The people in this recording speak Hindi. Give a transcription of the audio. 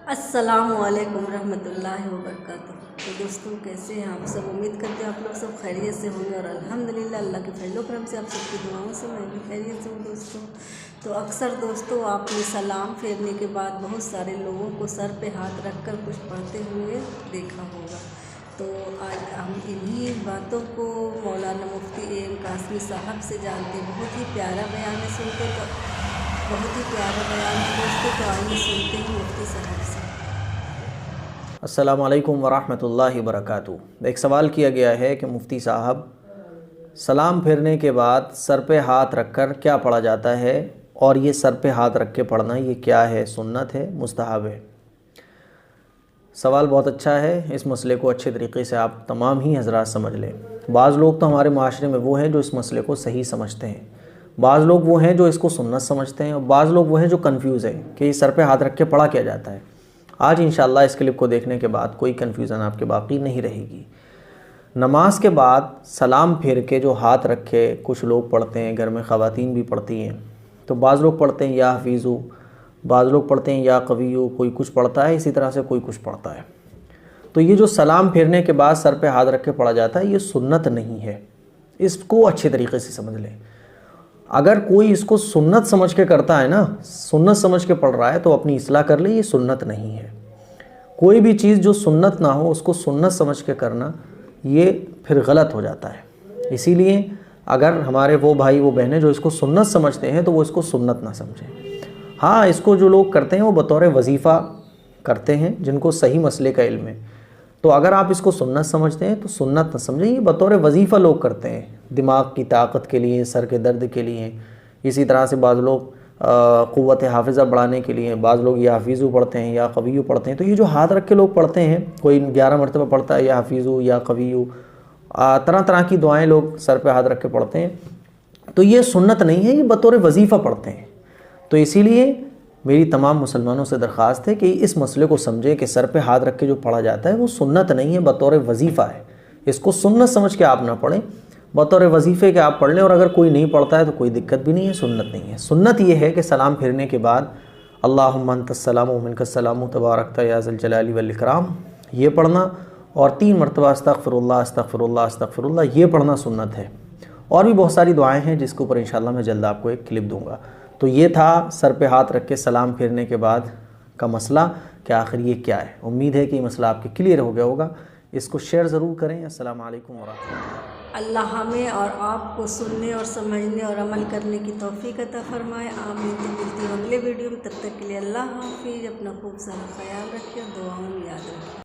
अस्सलामुअलैकुम रहमतुल्लाहि व बरकातुहू। तो दोस्तों, कैसे हैं आप सब? उम्मीद करते हैं आप लोग सब खैरियत से होंगे और अल्हम्दुलिल्लाह अल्लाह के फजल करम से आप सबकी दुआओं से मैं भी खैरियत से हूँ दोस्तों। तो अक्सर दोस्तों, आपने सलाम फेरने के बाद बहुत सारे लोगों को सर पे हाथ रख कर कुछ पढ़ते हुए देखा होगा। तो आज हम इन्हीं बातों को मौलाना मुफ्ती ए.एम. कासमी साहब से जानते हैं। बहुत ही प्यारा बयान है, सुनते तो बहुत ही प्यारा बयान है दोस्तों। तो आइए सुनते हैं मुफ्ती साहब से। अस्सलामु अलैकुम वरहमतुल्लाहि वबरकातुहू। एक सवाल किया गया है कि मुफ्ती साहब, सलाम फेरने के बाद सर पे हाथ रखकर क्या पढ़ा जाता है, और ये सर पे हाथ रख के पढ़ना ये क्या है, सुन्नत है, मुस्तहब है? सवाल बहुत अच्छा है। इस मसले को अच्छे तरीके से आप तमाम ही हज़रात समझ लें। बाज़ लोग तो हमारे माशरे में वो हैं जो इस मसले को सही समझते हैं, बाज़ लोग वो हैं जो इसको सुन्नत समझते हैं, और बाज़ लोग वो हैं जो कन्फ्यूज़ हैं कि सर पे हाथ रख के पढ़ा क्या जाता है। आज इंशाअल्लाह इस क्लिप को देखने के बाद कोई कन्फ्यूज़न आपके बाकी नहीं रहेगी। नमाज के बाद सलाम फेर के जो हाथ रखे कुछ लोग पढ़ते हैं, घर में ख़वातीन भी पढ़ती हैं। तो बाज़ लोग पढ़ते हैं या हफीज़ू, बाज़ लोग पढ़ते हैं या कवियू, कोई कुछ पढ़ता है, इसी तरह से कोई कुछ पढ़ता है। तो ये जो सलाम फेरने के बाद सर पे हाथ रख के पढ़ा जाता है, ये सुन्नत नहीं है। इसको अच्छे तरीके से समझ लें। अगर कोई इसको सुन्नत समझ के करता है ना, सुन्नत समझ के पढ़ रहा है, तो अपनी इस्लाह कर ले, ये सुन्नत नहीं है। कोई भी चीज़ जो सुन्नत ना हो उसको सुन्नत समझ के करना, ये फिर गलत हो जाता है। इसीलिए अगर हमारे वो भाई वो बहनें जो इसको सुन्नत समझते हैं तो वो इसको सुन्नत ना समझें। हाँ, इसको जो लोग करते हैं वो बतौर वजीफ़ा करते हैं, जिनको सही मसले का इल्म है। तो अगर आप इसको सुन्नत समझते हैं तो सुन्नत न समझें, ये बतौर वजीफ़ा लोग करते हैं, दिमाग की ताकत के लिए, सर के दर्द के लिए। इसी तरह से बाज़ लोग क़ुव्वत हाफ़िज़ा बढ़ाने के लिए, बाज़ लोग या हफीज़ू पढ़ते हैं या कवियू पढ़ते हैं। तो ये जो हाथ रख के लोग पढ़ते हैं, कोई 11 मरतबा पढ़ता है या हफीज़ू या कवियू, तरह तरह की दुआएँ लोग सर पे हाथ रख के पढ़ते हैं। तो ये सुन्नत नहीं है, ये बतौर वजीफ़ा पढ़ते हैं। तो इसीलिए मेरी तमाम मुसलमानों से दरख्वास्त है कि इस मसले को समझें कि सर पे हाथ रख के जो पढ़ा जाता है वो सुन्नत नहीं है, बतौर वजीफ़ा है। इसको सुन्नत समझ के आप ना पढ़ें, बतौर वजीफ़े के आप पढ़ लें। और अगर कोई नहीं पढ़ता है तो कोई दिक्कत भी नहीं है, सुन्नत नहीं है। सुन्नत ये है कि सलाम फेरने के बाद अल्लाहुम्मा अंतस्सलाम व मिनकस्सलाम तबारकता या ज़ल जलाली वल इकराम, ये पढ़ना, और 3 मरतबा अस्तग़फ़िरुल्लाह अस्तग़फ़िरुल्लाह अस्तग़फ़िरुल्लाह, ये पढ़ना सुन्नत है। और भी बहुत सारी दुआएँ हैं जिसके ऊपर इंशाअल्लाह मैं जल्द आपको एक क्लिप दूँगा। तो ये था सर पे हाथ रख के सलाम फेरने के बाद का मसला कि आखिर ये क्या है। उम्मीद है कि ये मसला आपके क्लियर हो गया होगा। इसको शेयर ज़रूर करें। अस्सलामु अलैकुम वरहमतुल्लाह। अल्लाह हमें और आपको सुनने और समझने और अमल करने की तौफीक अता फरमाए। आमीन। तो मिलती हूँ अगले वीडियो में, तब तक के लिए अल्लाह हाफिज़। अपना खूब सारा ख्याल रखिए, दुआओं